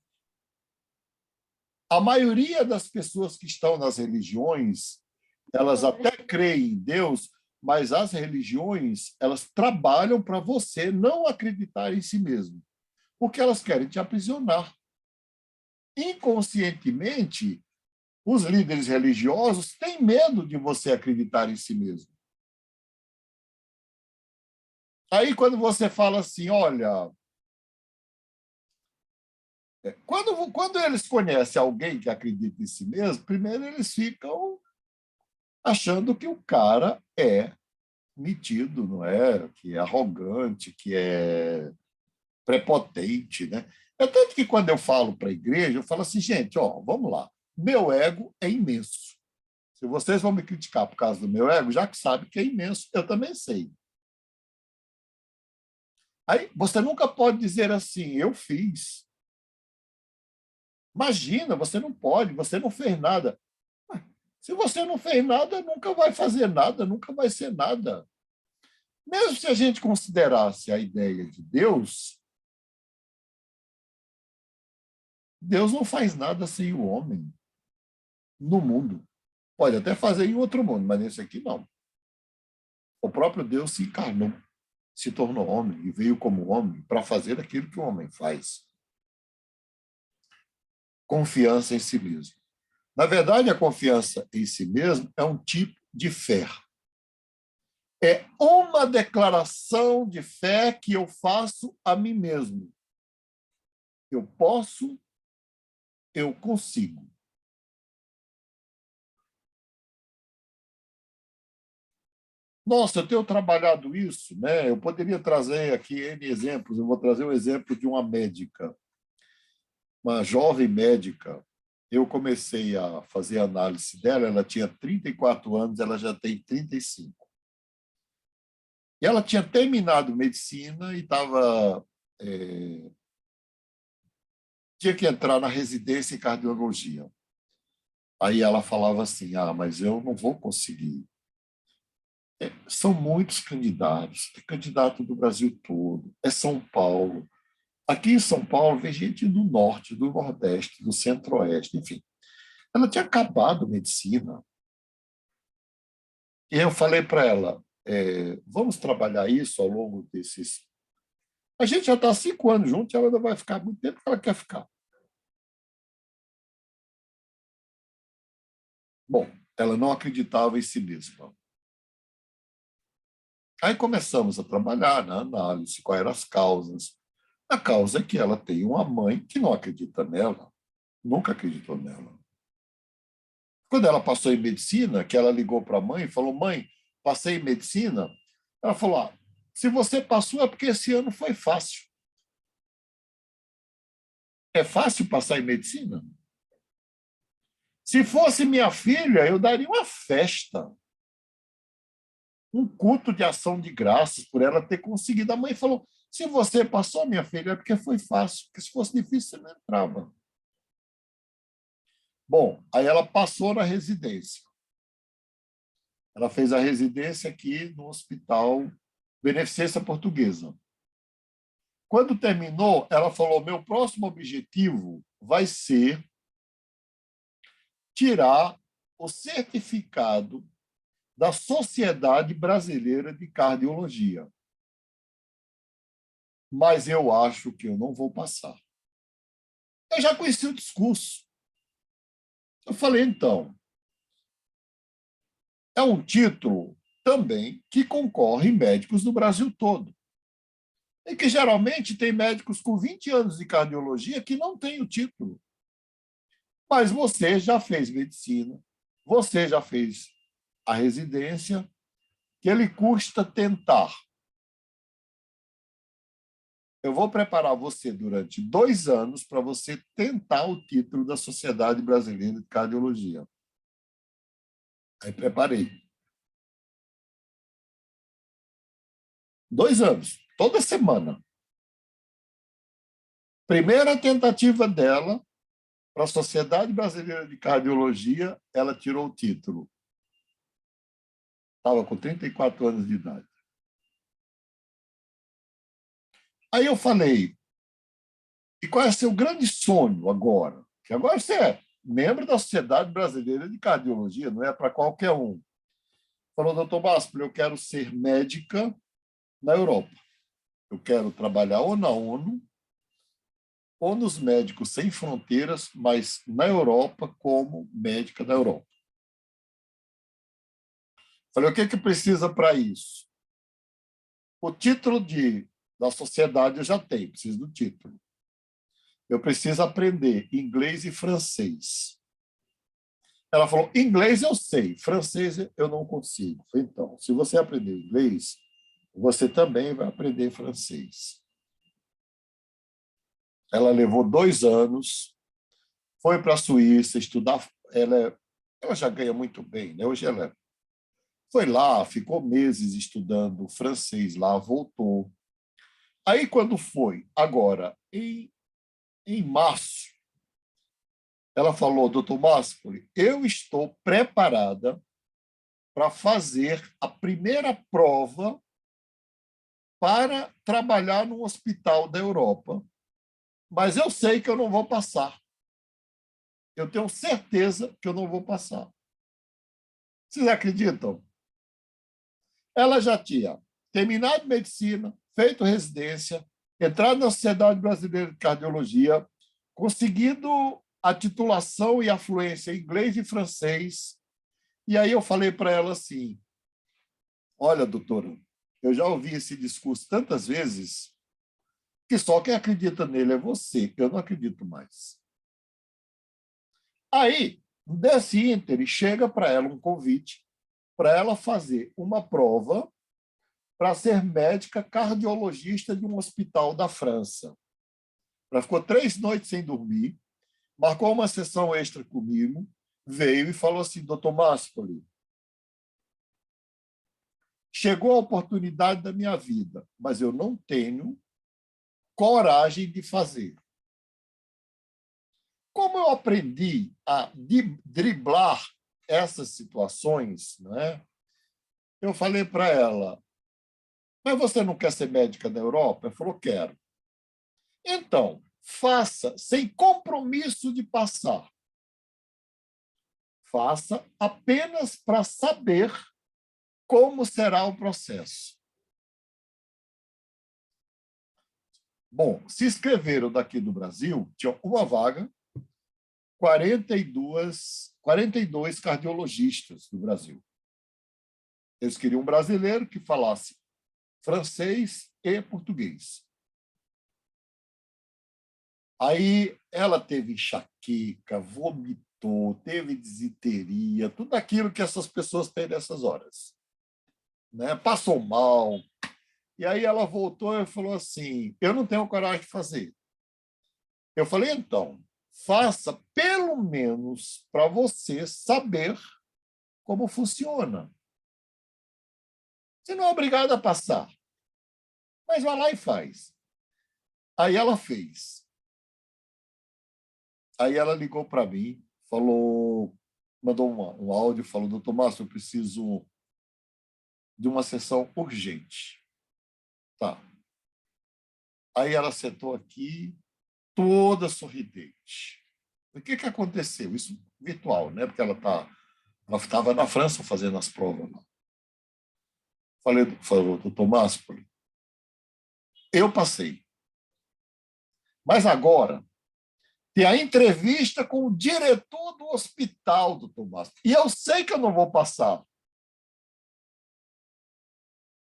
A maioria das pessoas que estão nas religiões, elas até creem em Deus, mas as religiões, elas trabalham para você não acreditar em si mesmo, porque elas querem te aprisionar. Inconscientemente, os líderes religiosos têm medo de você acreditar em si mesmo. Aí, quando você fala assim, olha, quando eles conhecem alguém que acredita em si mesmo, primeiro eles ficam achando que o cara é metido, não é? Que é arrogante, que é prepotente, né? É tanto que quando eu falo para a igreja, eu falo assim, gente, ó, vamos lá, meu ego é imenso. Se vocês vão me criticar por causa do meu ego, já que sabe que é imenso, eu também sei. Aí você nunca pode dizer assim, eu fiz. Imagina, você não pode, você não fez nada. Se você não fez nada, nunca vai fazer nada, nunca vai ser nada. Mesmo se a gente considerasse a ideia de Deus, Deus não faz nada sem o homem no mundo. Pode até fazer em outro mundo, mas nesse aqui não. O próprio Deus se encarnou, se tornou homem e veio como homem para fazer aquilo que o homem faz. Confiança em si mesmo. Na verdade, a confiança em si mesmo é um tipo de fé. É uma declaração de fé que eu faço a mim mesmo. Eu posso, eu consigo. Nossa, eu tenho trabalhado isso, né? Eu poderia trazer aqui N exemplos. Eu vou trazer um exemplo de uma médica, uma jovem médica. Eu comecei a fazer a análise dela, ela tinha 34 anos, ela já tem 35. E ela tinha terminado medicina e tinha que entrar na residência em cardiologia. Aí ela falava assim, mas eu não vou conseguir. São muitos candidatos, é candidato do Brasil todo, é São Paulo. Aqui em São Paulo vem gente do Norte, do Nordeste, do Centro-Oeste, enfim. Ela tinha acabado medicina. E eu falei para ela, vamos trabalhar isso ao longo desses... A gente já está há 5 anos juntos, ela ainda vai ficar muito tempo que ela quer ficar. Bom, ela não acreditava em si mesma. Aí começamos a trabalhar na análise, quais eram as causas. A causa é que ela tem uma mãe que não acredita nela, nunca acreditou nela. Quando ela passou em medicina, que ela ligou para a mãe e falou, mãe, passei em medicina, ela falou, se você passou é porque esse ano foi fácil. É fácil passar em medicina? Se fosse minha filha, eu daria uma festa, um culto de ação de graças por ela ter conseguido. A mãe falou, se você passou, minha filha, é porque foi fácil, porque se fosse difícil, você não entrava. Bom, aí ela passou na residência. Ela fez a residência aqui no Hospital Beneficência Portuguesa. Quando terminou, ela falou, meu próximo objetivo vai ser tirar o certificado da Sociedade Brasileira de Cardiologia. Mas eu acho que eu não vou passar. Eu já conheci o discurso. Eu falei, então, é um título também que concorre médicos do Brasil todo. E que geralmente tem médicos com 20 anos de cardiologia que não têm o título. Mas você já fez medicina, você já fez a residência, que ele custa tentar. Eu vou preparar você durante 2 anos para você tentar o título da Sociedade Brasileira de Cardiologia. Aí preparei. 2 anos, toda semana. Primeira tentativa dela para a Sociedade Brasileira de Cardiologia, ela tirou o título. Estava com 34 anos de idade. Aí eu falei, e qual é o seu grande sonho agora? Que agora você é membro da Sociedade Brasileira de Cardiologia, não é para qualquer um. Falou, doutor Baspoli, eu quero ser médica na Europa. Eu quero trabalhar ou na ONU, ou nos Médicos Sem Fronteiras, mas na Europa como médica da Europa. Falei, o que precisa para isso? O título da sociedade eu já tenho, preciso do título. Eu preciso aprender inglês e francês. Ela falou, inglês eu sei, francês eu não consigo. Falei, então, se você aprender inglês, você também vai aprender francês. Ela levou 2 anos, foi para a Suíça estudar. Ela já ganha muito bem, né? Hoje ela foi lá, ficou meses estudando francês lá, voltou. Aí, quando foi, agora, em março, ela falou, doutor Baspoli, eu estou preparada para fazer a primeira prova para trabalhar num hospital da Europa, mas eu sei que eu não vou passar. Eu tenho certeza que eu não vou passar. Vocês acreditam? Ela já tinha terminado medicina, feito residência, entrado na Sociedade Brasileira de Cardiologia, conseguido a titulação e a fluência em inglês e francês. E aí eu falei para ela assim, Olha, doutora, eu já ouvi esse discurso tantas vezes que só quem acredita nele é você. Eu não acredito mais. Aí, desse ínterim, chega para ela um convite para ela fazer uma prova para ser médica cardiologista de um hospital da França. Ela ficou 3 noites sem dormir, marcou uma sessão extra comigo, veio e falou assim, doutor Máspoli, chegou a oportunidade da minha vida, mas eu não tenho coragem de fazer. Como eu aprendi a driblar essas situações, né? Eu falei para ela, mas você não quer ser médica da Europa? Ela falou, quero. Então, faça sem compromisso de passar. Faça apenas para saber como será o processo. Bom, se inscreveram daqui do Brasil, tinha uma vaga, 42 cardiologistas do Brasil. Eles queriam um brasileiro que falasse francês e português. Aí ela teve enxaqueca, vomitou, teve disenteria, tudo aquilo que essas pessoas têm nessas horas. Né? Passou mal. E aí ela voltou e falou assim, eu não tenho coragem de fazer. Eu falei, então, faça pelo menos para você saber como funciona. Você não é obrigado a passar, mas vai lá e faz. Aí ela fez. Aí ela ligou para mim, falou, mandou um áudio, falou, doutor Márcio, eu preciso de uma sessão urgente. Tá. Aí ela sentou aqui, toda sorridente. O que aconteceu? Isso virtual, né? Porque ela estava na França fazendo as provas. Falei, doutor Máspoli, eu passei. Mas agora, tem a entrevista com o diretor do hospital, doutor Máspoli. E eu sei que eu não vou passar.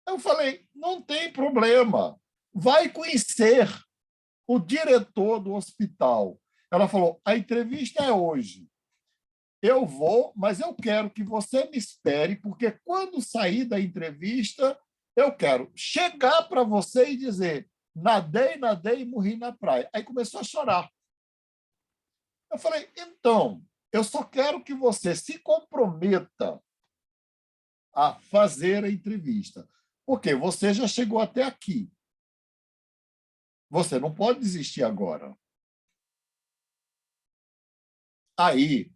Eu falei, não tem problema. Vai conhecer o diretor do hospital. Ela falou, a entrevista é hoje. Eu vou, mas eu quero que você me espere, porque quando sair da entrevista, eu quero chegar para você e dizer, nadei e morri na praia. Aí começou a chorar. Eu falei, então, eu só quero que você se comprometa a fazer a entrevista, porque você já chegou até aqui. Você não pode desistir agora. Aí,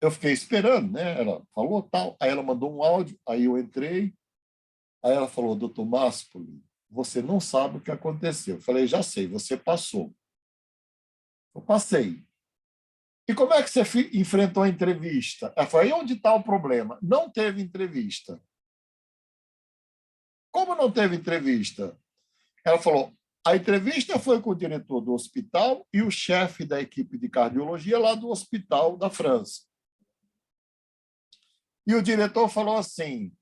eu fiquei esperando, né? Ela falou tal, aí ela mandou um áudio, aí eu entrei, aí ela falou, doutor Máspoli, você não sabe o que aconteceu. Eu falei, já sei, você passou. Eu passei. E como é que você enfrentou a entrevista? Ela falou, e onde está o problema? Não teve entrevista. Como não teve entrevista? Ela falou, a entrevista foi com o diretor do hospital e o chefe da equipe de cardiologia lá do hospital da França. E o diretor falou assim,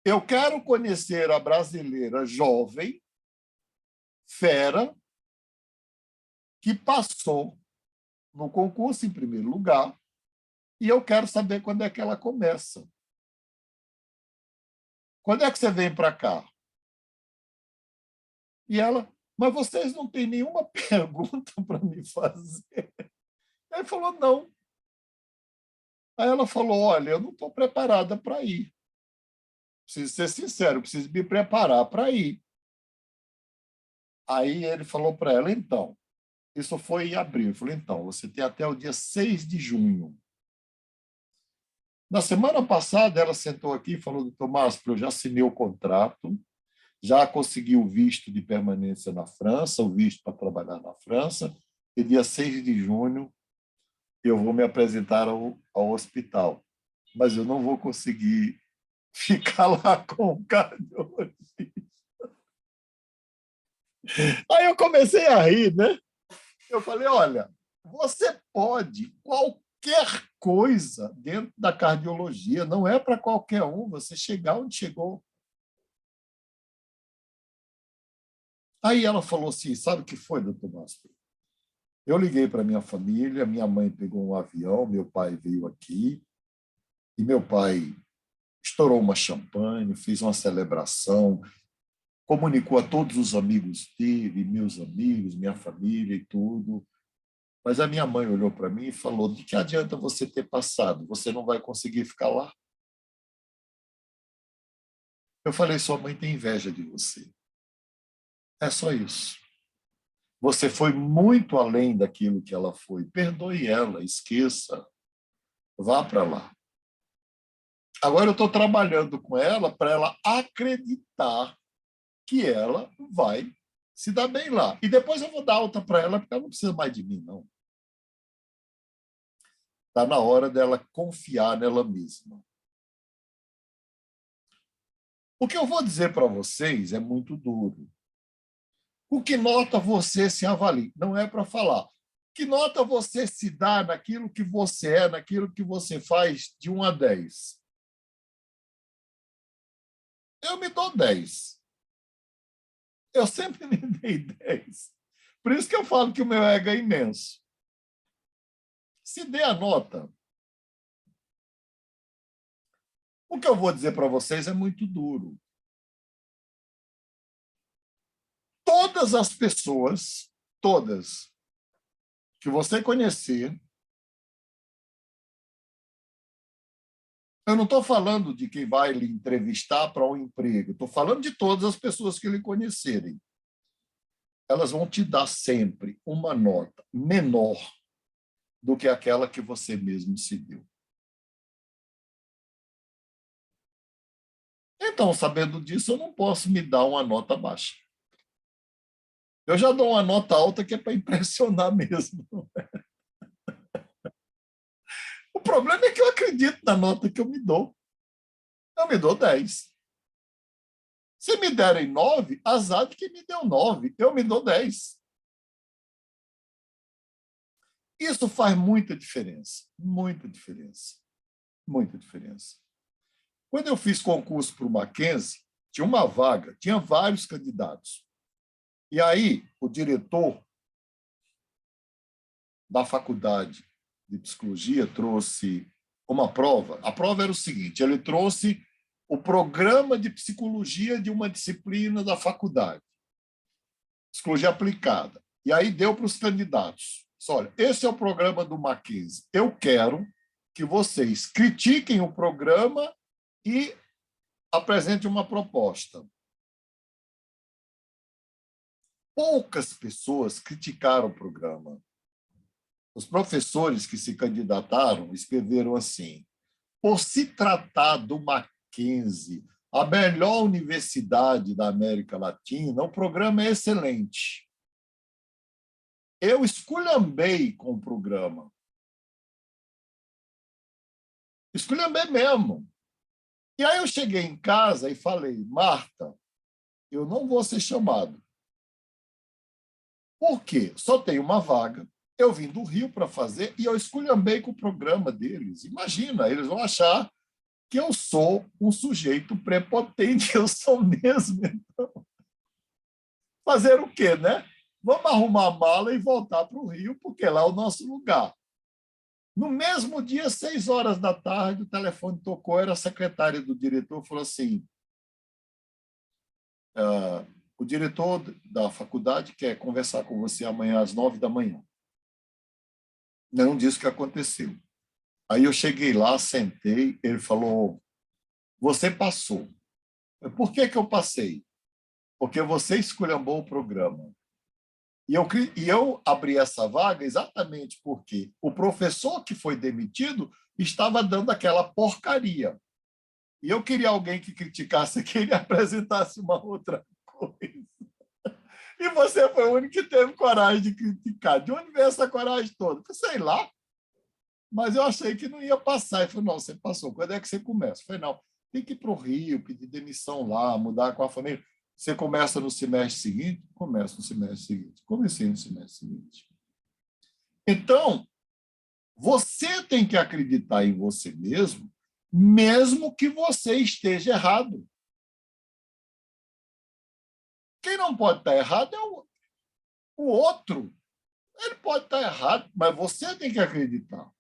eu quero conhecer a brasileira jovem, fera, que passou no concurso em primeiro lugar, e eu quero saber quando é que ela começa. Quando é que você vem para cá? E ela, mas vocês não têm nenhuma pergunta para me fazer? Aí falou, não. Aí ela falou, olha, eu não estou preparada para ir. Preciso ser sincero, preciso me preparar para ir. Aí ele falou para ela, então, isso foi em abril. Eu falei, então, você tem até o dia 6 de junho. Na semana passada, ela sentou aqui e falou, doutor Márcio, eu já assinei o contrato, já consegui o visto de permanência na França, o visto para trabalhar na França, e dia 6 de junho eu vou me apresentar ao hospital. Mas eu não vou conseguir ficar lá com o cardiologista. Aí eu comecei a rir, né? Eu falei, olha, você pode qualquer coisa dentro da cardiologia, não é para qualquer um você chegar onde chegou. Aí ela falou assim, sabe o que foi, doutor Mastro? Eu liguei para minha família, minha mãe pegou um avião, meu pai veio aqui, e meu pai estourou uma champanhe, fez uma celebração, comunicou a todos os amigos dele, meus amigos, minha família e tudo. Mas a minha mãe olhou para mim e falou, de que adianta você ter passado? Você não vai conseguir ficar lá. Eu falei, sua mãe tem inveja de você. É só isso. Você foi muito além daquilo que ela foi. Perdoe ela, esqueça. Vá para lá. Agora eu estou trabalhando com ela para ela acreditar que ela vai se dar bem lá. E depois eu vou dar alta para ela, porque ela não precisa mais de mim, não. Está na hora dela confiar nela mesma. O que eu vou dizer para vocês é muito duro. O que nota você se avalie? Não é para falar. Que nota você se dá naquilo que você é, naquilo que você faz de 1 a 10? Eu me dou 10. Eu sempre me dei 10. Por isso que eu falo que o meu ego é imenso. Se dê a nota. O que eu vou dizer para vocês é muito duro. Todas as pessoas, todas, que você conhecer, eu não estou falando de quem vai lhe entrevistar para um emprego, estou falando de todas as pessoas que lhe conhecerem. Elas vão te dar sempre uma nota menor do que aquela que você mesmo se deu. Então, sabendo disso, eu não posso me dar uma nota baixa. Eu já dou uma nota alta que é para impressionar mesmo. O problema é que eu acredito na nota que eu me dou. Eu me dou 10. Se me derem 9, azar de quem me deu 9. Eu me dou 10. Isso faz muita diferença. Muita diferença. Muita diferença. Quando eu fiz concurso para o Mackenzie, tinha uma vaga, tinha vários candidatos. E aí, o diretor da faculdade de psicologia trouxe uma prova. A prova era o seguinte, ele trouxe o programa de psicologia de uma disciplina da faculdade, psicologia aplicada. E aí deu para os candidatos. Olha, esse é o programa do Mackenzie. Eu quero que vocês critiquem o programa e apresentem uma proposta. Poucas pessoas criticaram o programa. Os professores que se candidataram escreveram assim, por se tratar do Mackenzie, a melhor universidade da América Latina, o programa é excelente. Eu esculhambei com o programa. Esculhambei mesmo. E aí eu cheguei em casa e falei, Marta, eu não vou ser chamado. Por quê? Só tem uma vaga. Eu vim do Rio para fazer e eu esculhambei com o programa deles. Imagina, eles vão achar que eu sou um sujeito prepotente, eu sou mesmo. Então, fazer o quê, né? Vamos arrumar a mala e voltar para o Rio, porque lá é o nosso lugar. No mesmo dia, 6 horas da tarde, o telefone tocou, era a secretária do diretor, falou assim, o diretor da faculdade quer conversar com você amanhã às 9 da manhã. Não disse o que aconteceu. Aí eu cheguei lá, sentei, ele falou, você passou. Por que eu passei? Porque você esculhambou o programa. E eu abri essa vaga exatamente porque o professor que foi demitido estava dando aquela porcaria. E eu queria alguém que criticasse, que ele apresentasse uma outra coisa. E você foi o único que teve coragem de criticar. De onde veio essa coragem toda? Sei lá. Mas eu achei que não ia passar. Ele falou, não, você passou. Quando é que você começa? Eu falei, não, tem que ir para o Rio, pedir demissão lá, mudar com a família. Você começa no semestre seguinte? Começa no semestre seguinte. Comecei no semestre seguinte. Então, Você tem que acreditar em você mesmo, mesmo que você esteja errado. Quem não pode estar errado é o outro. Ele pode estar errado, mas você tem que acreditar.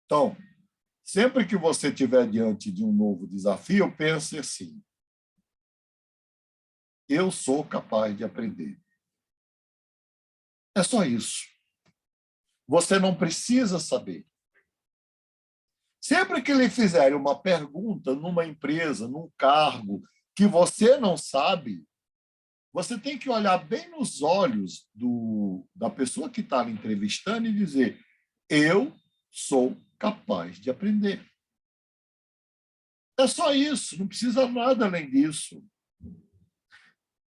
Então, sempre que você estiver diante de um novo desafio, pense assim: eu sou capaz de aprender. É só isso. Você não precisa saber. Sempre que lhe fizerem uma pergunta numa empresa, num cargo, que você não sabe, você tem que olhar bem nos olhos da pessoa que está lhe entrevistando e dizer: eu sou capaz de aprender. É só isso, não precisa nada além disso.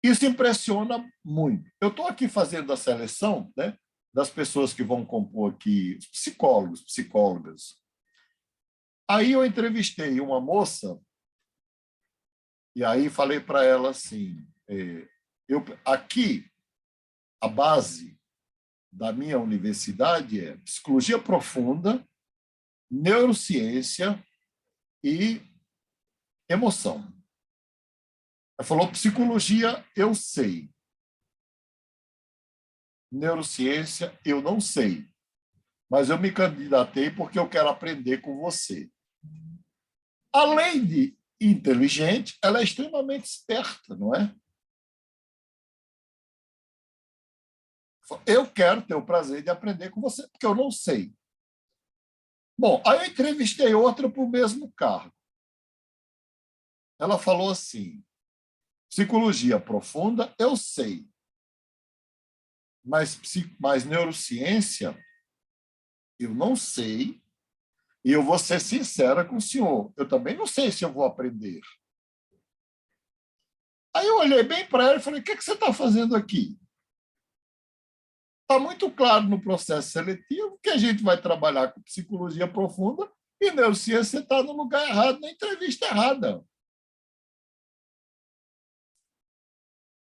Isso impressiona muito. Eu estou aqui fazendo a seleção, né, das pessoas que vão compor aqui, os psicólogos, psicólogas. Aí eu entrevistei uma moça e aí falei para ela assim, aqui, a base da minha universidade é psicologia profunda, neurociência e emoção. Ela falou: psicologia, eu sei. Neurociência, eu não sei. Mas eu me candidatei porque eu quero aprender com você. Além de inteligente, ela é extremamente esperta, não é? Eu quero ter o prazer de aprender com você, porque eu não sei. Bom, aí eu entrevistei outra para o mesmo cargo. Ela falou assim: psicologia profunda, eu sei. Mas neurociência, eu não sei. E eu vou ser sincera com o senhor. Eu também não sei se eu vou aprender. Aí eu olhei bem para ela e falei: o que você está fazendo aqui? Está muito claro no processo seletivo que a gente vai trabalhar com psicologia profunda e neurociência, você está no lugar errado, na entrevista errada.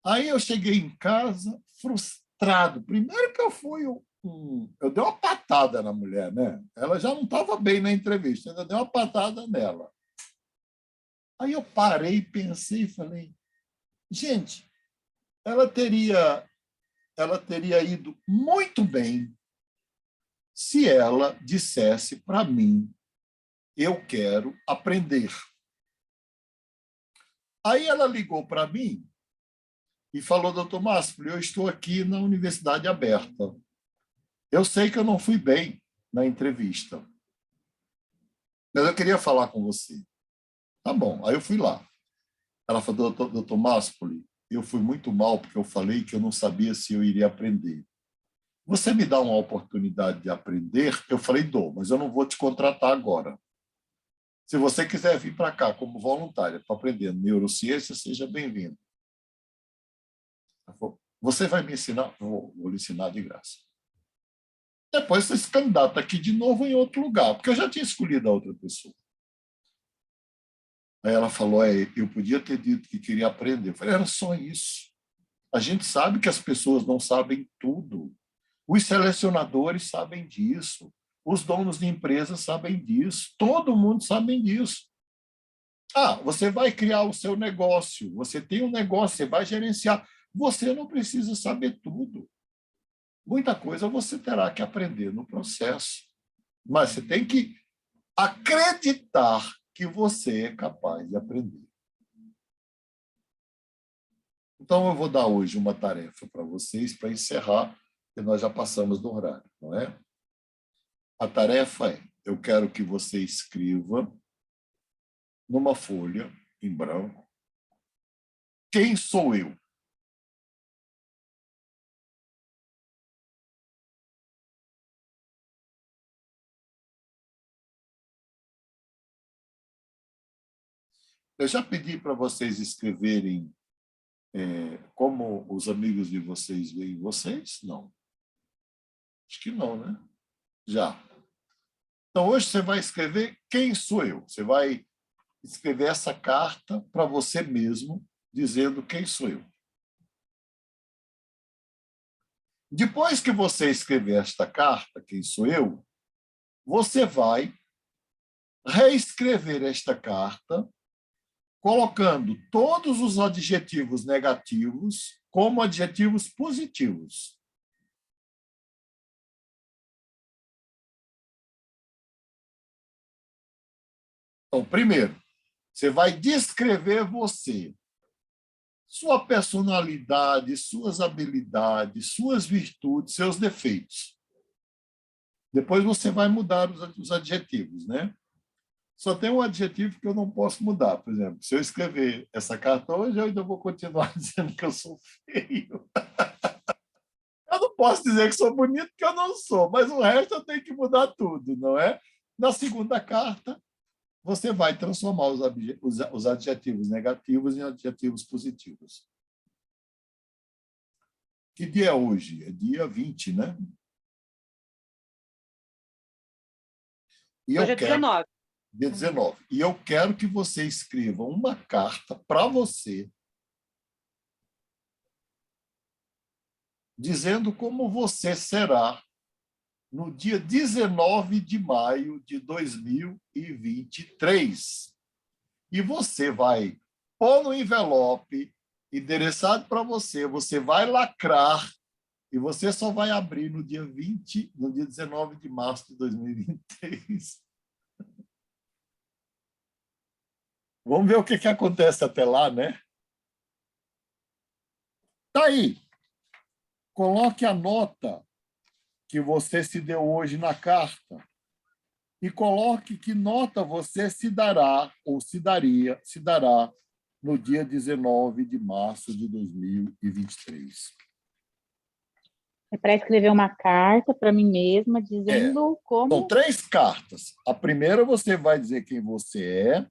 Aí eu cheguei em casa frustrado. Primeiro que eu dei uma patada na mulher, né? Ela já não estava bem na entrevista, ainda dei uma patada nela. Aí eu parei, pensei e falei: gente, ela teria ido muito bem se ela dissesse para mim: eu quero aprender. Aí ela ligou para mim e falou: doutor Márcio, eu estou aqui na Universidade Aberta. Eu sei que eu não fui bem na entrevista, mas eu queria falar com você. Tá bom, aí eu fui lá. Ela falou: doutor Márcio, eu fui muito mal porque eu falei que eu não sabia se eu iria aprender. Você me dá uma oportunidade de aprender? Eu falei: dou, mas eu não vou te contratar agora. Se você quiser vir para cá como voluntária para aprender neurociência, seja bem-vindo. Você vai me ensinar? Vou lhe ensinar de graça. Depois você se candidata aqui de novo em outro lugar, porque eu já tinha escolhido a outra pessoa. Aí ela falou: eu podia ter dito que queria aprender. Eu falei: era só isso. A gente sabe que as pessoas não sabem tudo. Os selecionadores sabem disso. Os donos de empresas sabem disso. Todo mundo sabe disso. Você vai criar o seu negócio. Você tem um negócio, você vai gerenciar. Você não precisa saber tudo. Muita coisa você terá que aprender no processo. Mas você tem que acreditar que você é capaz de aprender. Então, eu vou dar hoje uma tarefa para vocês, para encerrar, porque nós já passamos do horário, não é? A tarefa é: eu quero que você escreva numa folha em branco: quem sou eu? Eu já pedi para vocês escreverem como os amigos de vocês veem vocês? Não. Acho que não, né? Já. Então, hoje você vai escrever quem sou eu. Você vai escrever essa carta para você mesmo, dizendo quem sou eu. Depois que você escrever esta carta, quem sou eu, você vai reescrever esta carta, colocando todos os adjetivos negativos como adjetivos positivos. Então, primeiro, você vai descrever você, sua personalidade, suas habilidades, suas virtudes, seus defeitos. Depois você vai mudar os adjetivos, né? Só tem um adjetivo que eu não posso mudar. Por exemplo, se eu escrever essa carta hoje, eu ainda vou continuar dizendo que eu sou feio. Eu não posso dizer que sou bonito, porque eu não sou, mas o resto eu tenho que mudar tudo, não é? Na segunda carta, você vai transformar os adjetivos negativos em adjetivos positivos. Que dia é hoje? É dia 20, né? E Hoje é 19. Dia 19. E eu quero que você escreva uma carta para você, dizendo como você será no dia 19 de maio de 2023. E você vai pôr no envelope, endereçado para você, você vai lacrar e você só vai abrir no dia 19 de março de 2023. Vamos ver o que acontece até lá, né? Tá aí. Coloque a nota que você se deu hoje na carta e coloque que nota você se dará ou se dará no dia 19 de março de 2023. É para escrever uma carta para mim mesma, dizendo como... São 3 cartas. A primeira você vai dizer quem você é.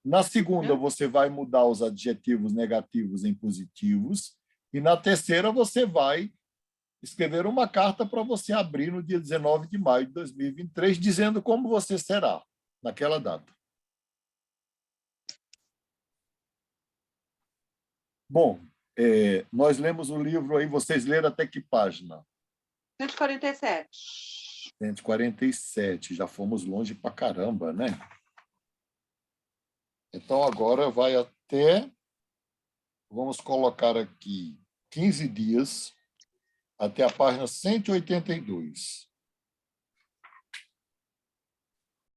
Na segunda, você vai mudar os adjetivos negativos em positivos. E na terceira, você vai escrever uma carta para você abrir no dia 19 de maio de 2023, dizendo como você será naquela data. Bom, nós lemos o livro aí, vocês leram até que página? 147. 147, já fomos longe pra caramba, né? Então, agora vai até, vamos colocar aqui, 15 dias, até a página 182.